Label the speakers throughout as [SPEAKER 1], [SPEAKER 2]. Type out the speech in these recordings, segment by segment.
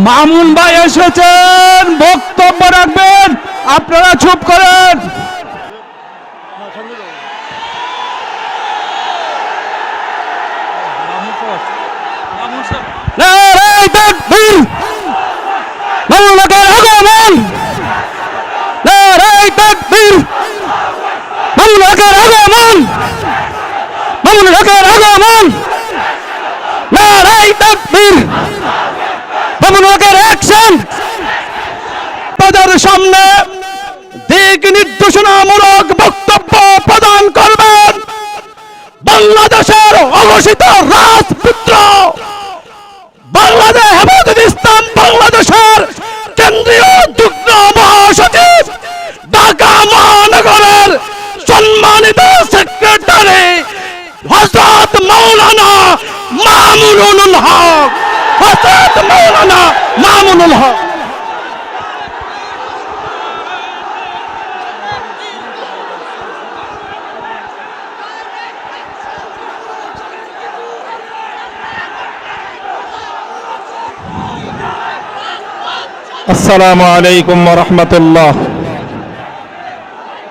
[SPEAKER 1] মামুন ভাই এসেছেন, বক্তব্য রাখবেন, আপনারা চুপ করেন। নারায়ে তাকবীর, মামুন হকের আগমন, নারায়ে তাকবীর, মামুন হকের আগমন, মামুন হকের আগমন, নারায়ে তাকবীর, মামুন হকের অ্যাকশন। তাদের সামনে দিক নির্দেশনামূলক বক্তব্য প্রদান করবেন বাংলাদেশের অঘোষিত রাজপুত্র, বাংলাদেশ হেফাজতে ইসলাম বাংলাদেশের কেন্দ্রীয় যুগ্ম মহাসচিব, ঢাকা মহানগরের সম্মানিত সেক্রেটারি হযরত মাওলানা মামুনুল হক, হযরত মাওলানা মামুনুল হক।
[SPEAKER 2] السلام عليكم ورحمة الله.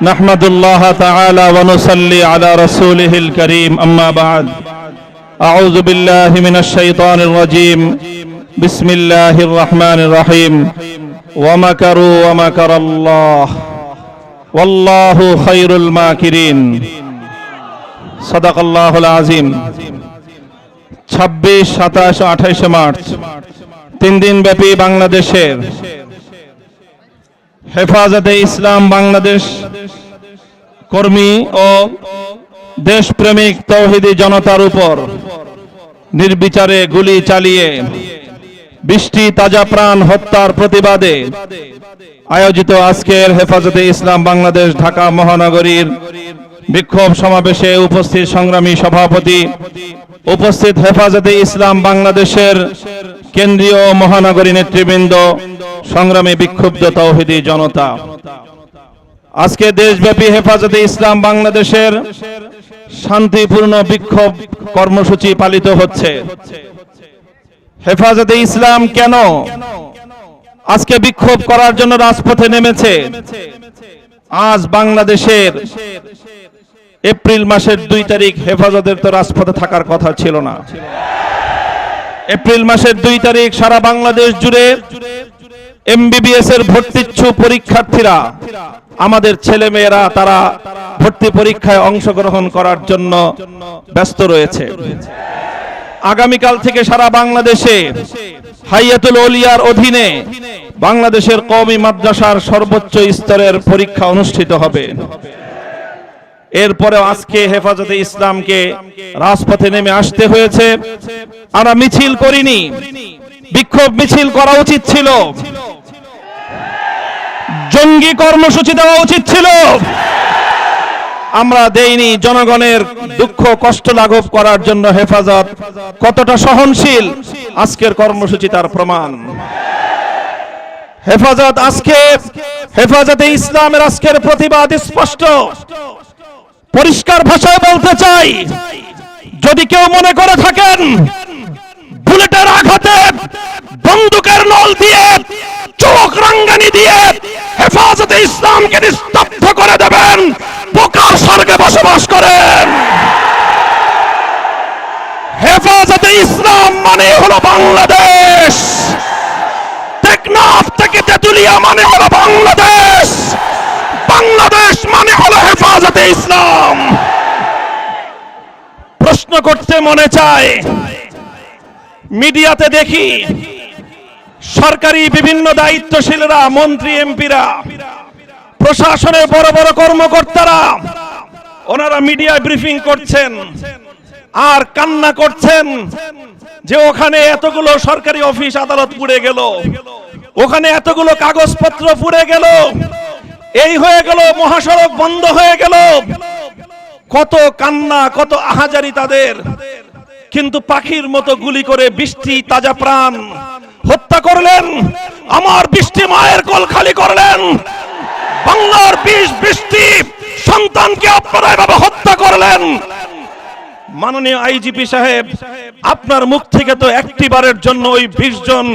[SPEAKER 2] نحمد الله تعالى ونصلي على رسوله الكريم. أما بعد، أعوذ بالله من الشيطان الرجيم. بسم الله الرحمن الرحيم. ومكروا ومكر الله والله خير الماكرين. صدق الله العظيم. 26, 27, 28 মার্চ 3 দিন ব্যাপী বাংলাদেশের হেফাজতে ইসলাম বাংলাদেশ কর্মী ও দেশপ্রেমিক তৌহিদি জনতার উপর নির্বিচারে গুলি চালিয়ে বৃষ্টি তাজা প্রাণ হত্যার প্রতিবাদে আয়োজিত আজকের হেফাজতে ইসলাম বাংলাদেশ ঢাকা মহানগরীর বিক্ষোভ সমাবেশে উপস্থিত সংগ্রামী সভাপতি, উপস্থিত হেফাজতে ইসলাম বাংলাদেশের কেন্দ্রীয় মহানগরী নেতৃবৃন্দ, সংগ্রামী বিক্ষুব্ধ তৌহিদি জনতা, আজকে দেশব্যাপী হেফাজতে ইসলাম বাংলাদেশের শান্তিপূর্ণ বিক্ষোভ কর্মসূচি পালিত হচ্ছে। হেফাজতে ইসলাম কেন আজকে বিক্ষোভ করার জন্য রাজপথে নেমেছে? আজ বাংলাদেশের এপ্রিল মাসের 2 তারিখ হেফাজতের তো রাজপথে থাকার কথা ছিল না। এপ্রিল মাসের 2 তারিখ সারা বাংলাদেশ জুড়ে এমবিবিএস এর ভর্তিচ্ছু পরীক্ষার্থীরা, আমাদের ছেলে মেয়েরা, তারা ভর্তি পরীক্ষায় অংশগ্রহণ করার জন্য ব্যস্ত রয়েছে। আগামীকাল থেকে সারা বাংলাদেশে হাইয়াতুল ওলিয়ার অধীনে বাংলাদেশের কওমি মাদ্রাসার সর্বোচ্চ স্তরের পরীক্ষা অনুষ্ঠিত হবে। এরপরে আজকে হেফাজতে ইসলামকে রাজপথে নেমে আসতে হয়েছে। আমরা মিছিল করিনি, বিক্ষোভ মিছিল করা উচিত ছিল, জঙ্গি কর্মসূচি দেওয়া উচিত ছিল, আমরা দেইনি। জনগণের দুঃখ কষ্ট লাঘব করার জন্য হেফাজত কতটা সহনশীল আজকের কর্মসূচি তার প্রমাণ। হেফাজত আজকে, হেফাজতে ইসলামের আজকের প্রতিবাদ স্পষ্ট, পরিষ্কার ভাষায় বলতে চাই, যদি কেউ মনে করে থাকেন বুলেটের আঘাতে, বন্দুকের নল দিয়ে, চোখ রাঙ্গানি দিয়ে হেফাজতে ইসলামকে নিস্তব্ধ করে দেবেন, বোকার স্বর্গে বসবাস করেন। হেফাজতে ইসলাম মানে হলো বাংলাদেশ, টেকনাফ থেকে তেতুলিয়া মানে হলো বাংলাদেশ, বাংলাদেশ মানে হলো হেফাজতে ইসলাম। প্রশ্ন করতে মনে চায়, মিডিয়াতে দেখি সরকারি বিভিন্ন দায়িত্বশীলরা, মন্ত্রী, এমপিরা, প্রশাসনের বড় বড় কর্মকর্তারা, ওনারা মিডিয়ায় ব্রিফিং করছেন আর কান্না করছেন যে ওখানে এতগুলো সরকারি অফিস আদালত পুড়ে গেল, ওখানে এতগুলো কাগজপত্র পুড়ে গেল, এই হয়ে গেল, মহাসড়ক বন্ধ হয়ে গেল। কত কান্না, কত আহাজারি তাদের, কিন্তু পাখির মতো গুলি করে বৃষ্টি তাজা প্রাণ হত্যা করলেন। আমার বৃষ্টি মায়ের কোল খালি করলেন। বাংলার 20 বৃষ্টি সন্তানকে আপনারা এভাবে হত্যা করলেন। মাননীয় আইজিপি সাহেব, আপনার মুখ থেকে তো একটিবারের জন্য ওই 20 জন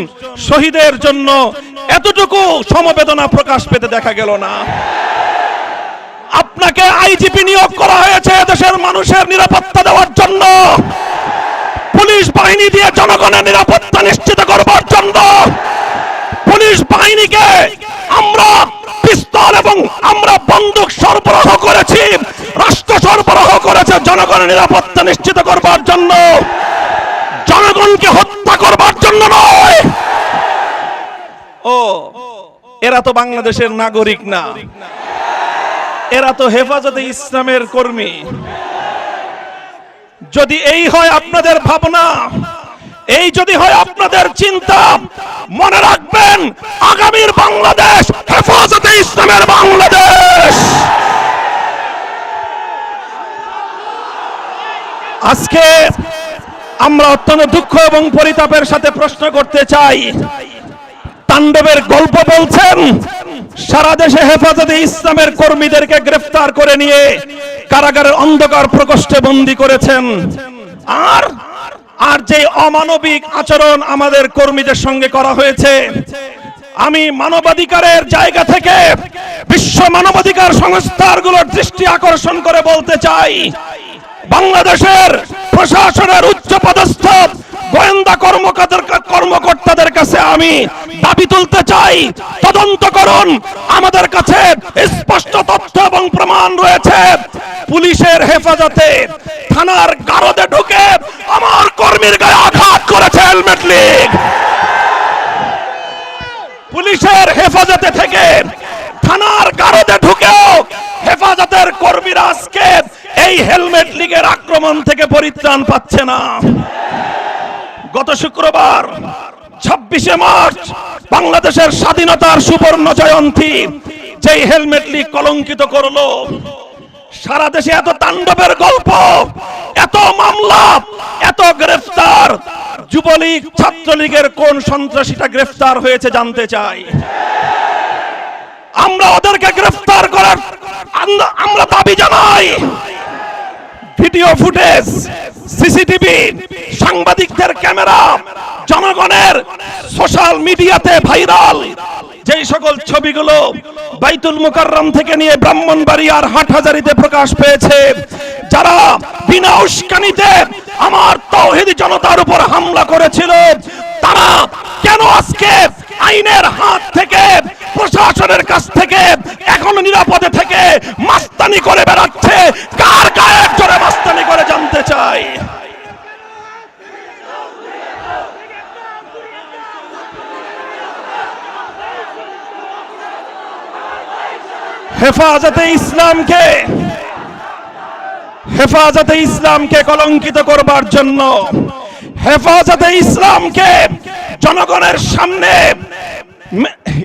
[SPEAKER 2] শহীদের জন্য এতটুকু সমবেদনা প্রকাশ পেতে দেখা গেল না। আপনাকে আইজিপি নিয়োগ করা হয়েছে দেশের মানুষের নিরাপত্তা দেওয়ার জন্য, পুলিশ বাহিনী দিয়ে জনগণের নিরাপত্তা নিশ্চিত করবার জন্য। পুলিশ বাহিনীকে আমরা পিস্তল এবং আমরা বন্দুক সরবরাহ করেছি, রাষ্ট্র সরবরাহ করেছে জনগণের নিরাপত্তা নিশ্চিত করবার জন্য, জনগণকে হত্যা করবার জন্য নয়। ও, এরা তো বাংলাদেশের নাগরিক না, এরা তো হেফাজতে ইসলামের কর্মী। যদি এই হয় আপনাদের ভাবনা, এই যদি হয় আপনাদের চিন্তা, মনে রাখবেন আগামীর বাংলাদেশ হেফাজতে ইসলামের বাংলাদেশ। আজকে আমরা অত্যন্ত দুঃখ এবং পরিতাপের সাথে প্রশ্ন করতে চাই, তাণ্ডবের গল্প বলছেন, সারা দেশে হেফাজতে ইসলামের কর্মীদেরকে গ্রেফতার করে নিয়ে কারাগারের অন্ধকার প্রকোষ্ঠে বন্দী করেছেন, আর যে অমানবিক আচরণ আমাদের কর্মীদের সঙ্গে করা হয়েছে, আমি মানবাধিকারের জায়গা থেকে বিশ্ব মানবাধিকার সংস্থাগুলোর দৃষ্টি আকর্ষণ করে বলতে চাই, বাংলাদেশের প্রশাসনের উচ্চপদস্থ গোয়েন্দা কর্মকর্তাদের কাছে আমি দাবি তুলতে চাই, তদন্ত করুন। আমাদের কাছে স্পষ্ট তথ্য এবং প্রমাণ রয়েছে, পুলিশের হেফাজতে থানার গারদে ঢুকে আমার কর্মীর গায়ে আঘাত করেছে হেলমেট লীগ। পুলিশের হেফাজতে থেকে থানার গারদে ঢুকেও হেফাজতের কর্মীরা আজকে এই হেলমেট লীগের আক্রমণ থেকে পরিত্রাণ পাচ্ছে না। গত শুক্রবার 26শে মার্চ বাংলাদেশের স্বাধীনতার সুবর্ণ জয়ন্তী যেই হেলমেট লীগ কলঙ্কিত করলো, সারা দেশে এত তাণ্ডবের গল্প, এত মামলা, এত গ্রেফতার, যুবলীগ ছাত্রলীগের কোন সন্ত্রাসীটা গ্রেফতার হয়েছে জানতে চাই। আমরা ওদেরকে গ্রেফতার করার আমরা দাবি জানাই। ভিডিও ফুটেজ, সিসিটিভি, সাংবাদিকদের ক্যামেরা, জনগণের সোশ্যাল মিডিয়াতে ভাইরাল যেই সকল ছবিগুলো বাইতুল মুকাররম থেকে নিয়ে ব্রাহ্মণবাড়িয়ার হাটহাজারীতে প্রকাশ পেয়েছে, যারা বিনা উস্কানিতে আমার তাওহীদি জনতার উপর হামলা করেছিল, তারা কেন আজকে আইনের হাত থেকে, প্রশাসনের কাছ থেকে এখনো নিরাপদে থেকে মাস্তানি করে বেড়াচ্ছে? কার গায়ে জোরে মাস্তানি করে জানতে চাই। হেফাজতে ইসলামকে কলঙ্কিত করবার জন্য, হেফাজতে ইসলামকে জনগণের সামনে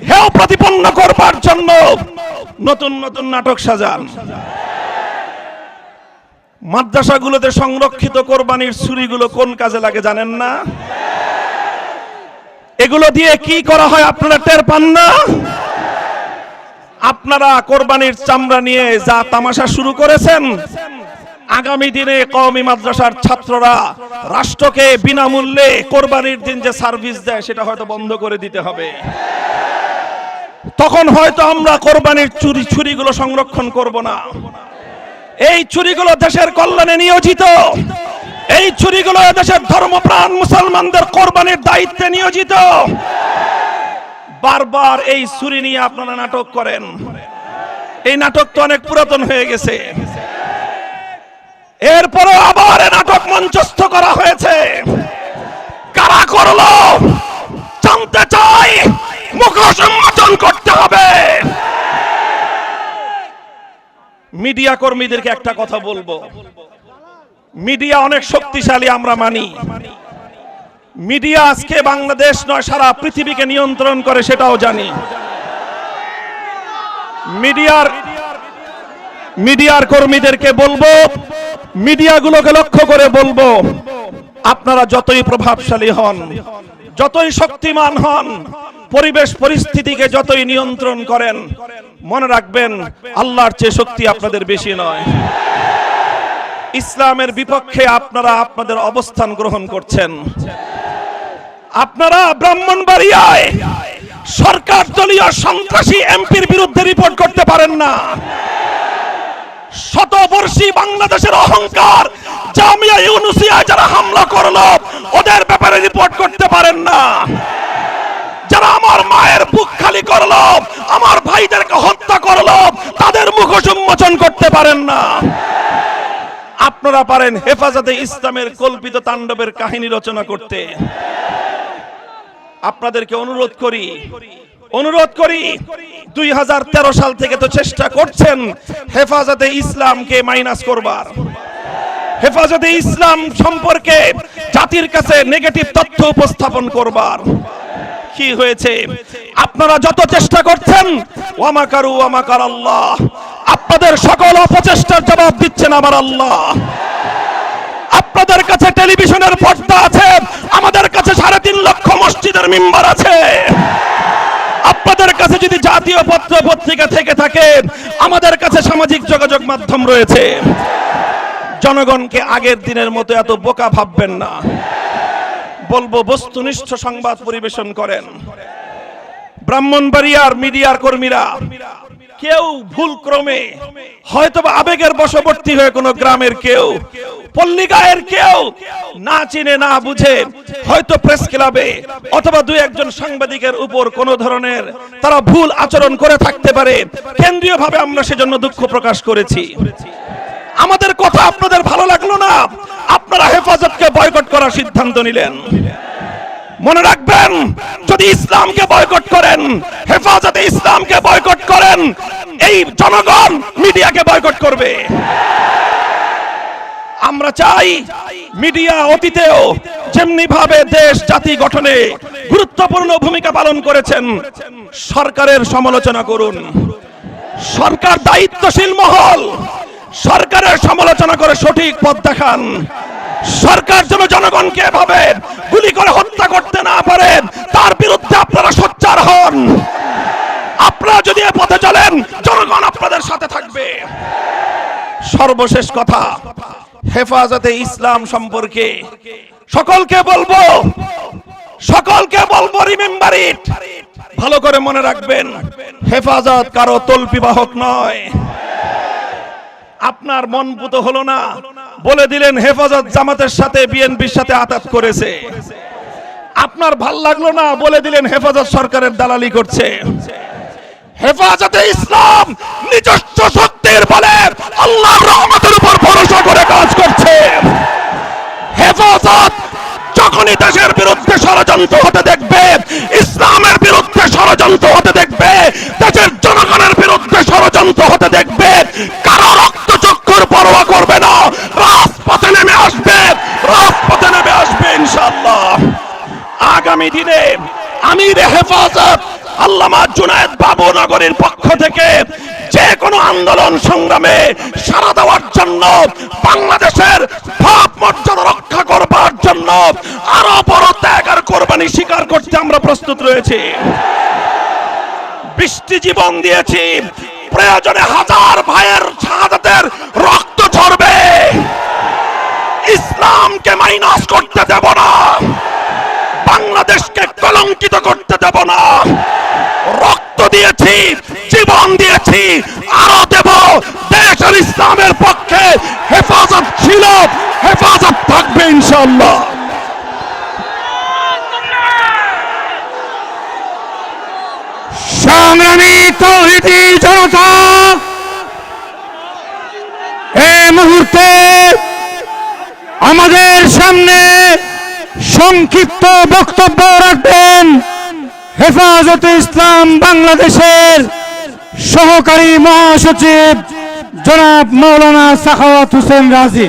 [SPEAKER 2] হেয় প্রতিপন্ন করবার জন্য নতুন নতুন নাটক সাজান। মাদ্রাসাগুলোতে সংরক্ষিত কোরবানির ছুরিগুলো কোন কাজে লাগে জানেন না? এগুলো দিয়ে কি করা হয় আপনারা টের পান না? আপনারা কোরবানির চামড়া নিয়ে যা তামাশা শুরু করেছেন, আগামী দিনে কওমি মাদ্রাসার ছাত্ররা রাষ্ট্রকে বিনামূল্যে কোরবানির দিন যে সার্ভিস দেয় সেটা হয়তো বন্ধ করে দিতে হবে। তখন হয়তো আমরা কোরবানির ছুরিগুলো সংরক্ষণ করব না। এই ছুরিগুলো দেশের কল্যাণে নিয়োজিত, এই ছুরিগুলো দেশের ধর্মপ্রাণ মুসলমানদের কোরবানির দায়িত্বে নিয়োজিত। বারবার এই ছুরি নিয়ে আপনারা নাটক করেন, এই নাটক তো অনেক পুরাতন হয়ে গেছে। এরপরে আবার নাটক মঞ্চস্থ করা হয়েছে, কারা করলো জানতে চাই, মুখ সম্মোচন করতে হবে। মিডিয়া কর্মীদেরকে একটা কথা বলবো, মিডিয়া অনেক শক্তিশালী আমরা মানি, মিডিয়া আজকে বাংলাদেশ নয় সারা পৃথিবীকে নিয়ন্ত্রণ করে সেটাও জানি। মিডিয়ার কর্মীদেরকে বলবো, মিডিয়াগুলোকে লক্ষ্য করে বলবো, আপনারা যতই প্রভাবশালী হন, যতই শক্তিমান হন, পরিবেশ পরিস্থিতিকে যতই নিয়ন্ত্রণ করেন, মনে রাখবেন আল্লাহর চেয়ে শক্তি আপনাদের বেশি নয়। ইসলামের বিপক্ষে আপনারা আপনাদের অবস্থান গ্রহণ করছেন। আপনারা ব্রাহ্মণবাড়িয়ায় সরকার দলীয় সন্ত্রাসী এমপির বিরুদ্ধে রিপোর্ট করতে পারেন না। শতবর্ষী বাংলাদেশের অহংকার জামিয়া ইউনুসিয়া যারা হামলা করলো ওদের ব্যাপারে রিপোর্ট করতে পারেন না। যারা আমার মায়ের বুক খালি করলো, আমার ভাইদেরকে হত্যা করলো, তাদের মুখ উন্মোচন করতে পারেন না। আপনারা পারেন হেফাজতে ইসলামের কল্পিত তাণ্ডবের কাহিনী রচনা করতে। আপনাদেরকে অনুরোধ করি 2013 সাল থেকে তো চেষ্টা করছেন হেফাজতে ইসলামকে মাইনাস করবার, হেফাজতে ইসলাম সম্পর্কে জাতির কাছে নেগেটিভ তথ্য উপস্থাপন করবার। কি হয়েছে? আপনারা যত চেষ্টা করছেন ওয়ামাকারু ওয়ামাকার আল্লাহ, আপনাদের সকল অপচেষ্টার জবাব দিচ্ছেন আমার আল্লাহ। আপনাদের কাছে টেলিভিশনের পর্দা আছে, আমাদের কাছে 3.5 লক্ষ মসজিদের মিম্বার আছে। আপনাদের কাছে যদি জাতীয় পত্র পত্রিকা থেকে থাকে, আমাদের কাছে সামাজিক যোগাযোগ মাধ্যম রয়েছে। জনগণকে আগের দিনের মতো এত বোকা ভাববেন না। বলবো বস্তুনিষ্ঠ সংবাদ পরিবেশন করেন। ব্রাহ্মণবাড়িয়ার মিডিয়ার কর্মীরা কেউ ভুলক্রমে হয়তোবা আবেগের বশবর্তী হয়ে কোন গ্রামের কেউ, পল্লীগায়ের কেউ না চিনে না বুঝে হয়তো প্রেস ক্লাবে অথবা 2-1 সাংবাদিকের উপর কোন ধরনের তারা ভুল আচরণ করে থাকতে পারে। কেন্দ্রীয়ভাবে আমরা সেজন্য দুঃখ প্রকাশ করেছি। আমাদের কথা আপনাদের ভালো লাগলো না, আপনারা হেফাজতকে বয়কট করার সিদ্ধান্ত নিলেন। মনে রাখবেন, যদি ইসলামকে বয়কট করেন, হেফাজতে ইসলামকে বয়কট করেন, এই জনগণ মিডিয়াকে বয়কট করবে। আমরা চাই মিডিয়া অতীতেও যেমনি ভাবে দেশ জাতি গঠনে গুরুত্বপূর্ণ ভূমিকা পালন করেছেন, সরকারের সমালোচনা করুন। সরকার দায়িত্বশীল মহল, সরকারের সমালোচনা করে সঠিক পথ দেখান। সরকার যেন জনগণকে এভাবে গুলি করে হত্যা করতে না পারে, তার বিরুদ্ধে আপনারা সোচ্চার হন। আপনারা যদি এ পথে চলেন, জনগণ আপনাদের সাথে থাকবে। সর্বশেষ কথা, হেফাজতে ইসলাম সম্পর্কে সকলকে বলবো রিমেম্বার ইট, ভালো করে মনে রাখবেন, হেফাজত কারো তল্পিবাহক নয়। আপনার মন পুত হলো না, বলে দিলেন হেফাজত জামাতের সাথে বিএনপির সাথে আতাত করেছে। আপনার ভাল লাগলো না, বলে দিলেন হেফাজত সরকারের দালালি করছে। হেফাজতে ইসলাম নিজস্ব শক্তির বলে আল্লাহর রহমতের উপর ভরসা করে কাজ করছে। হেফাজত যখনই দেশের বিরুদ্ধে ষড়যন্ত্র হতে দেখবে, ইসলামের বিরুদ্ধে ষড়যন্ত্র হতে দেখবে, দেশের জনগণের বিরুদ্ধে ষড়যন্ত্র হতে দেখবে, কারো রক্তচক্ষুর পরোয়া করবে না, রাজপথে নেমে আসবে ইনশাআল্লাহ। আগামী দিনে আমির হেফাজত আল্লামা জুনায়েদ বাবুনগরীর পক্ষ থেকে যে কোনো আন্দোলন সংগ্রামে সাড়া দেওয়ার জন্য, বাংলাদেশের ভাব মর্যাদা রক্ষা করবার জন্য আরো বড় ত্যাগ আর কোরবানি স্বীকার করতে আমরা প্রস্তুত রয়েছি। বৃষ্টি জীবন দিয়েছি, প্রয়োজনে 1000 ভাইয়ের শাহাদাতের রক্ত ঝরবে। ইসলামকে মাইনাস করতে দেব না, বাংলাদেশকে কলঙ্কিত করতে দেব না। রক্ত দিয়েছি, জীবন দিয়েছি, আরো দেব। দেশের ইসলামের পক্ষে হেফাজত ছিল, হেফাজত থাকবে ইনশাআল্লাহ।
[SPEAKER 1] সংগ্রামী তৌহিদি জনতা, এই মুহূর্তে আমাদের সামনে সংক্ষিপ্ত বক্তব্য রাখবেন হেফাজতে ইসলাম বাংলাদেশের সহকারী মহাসচিব জনাব মাওলানা সাখাওয়াত হোসেন রাজি।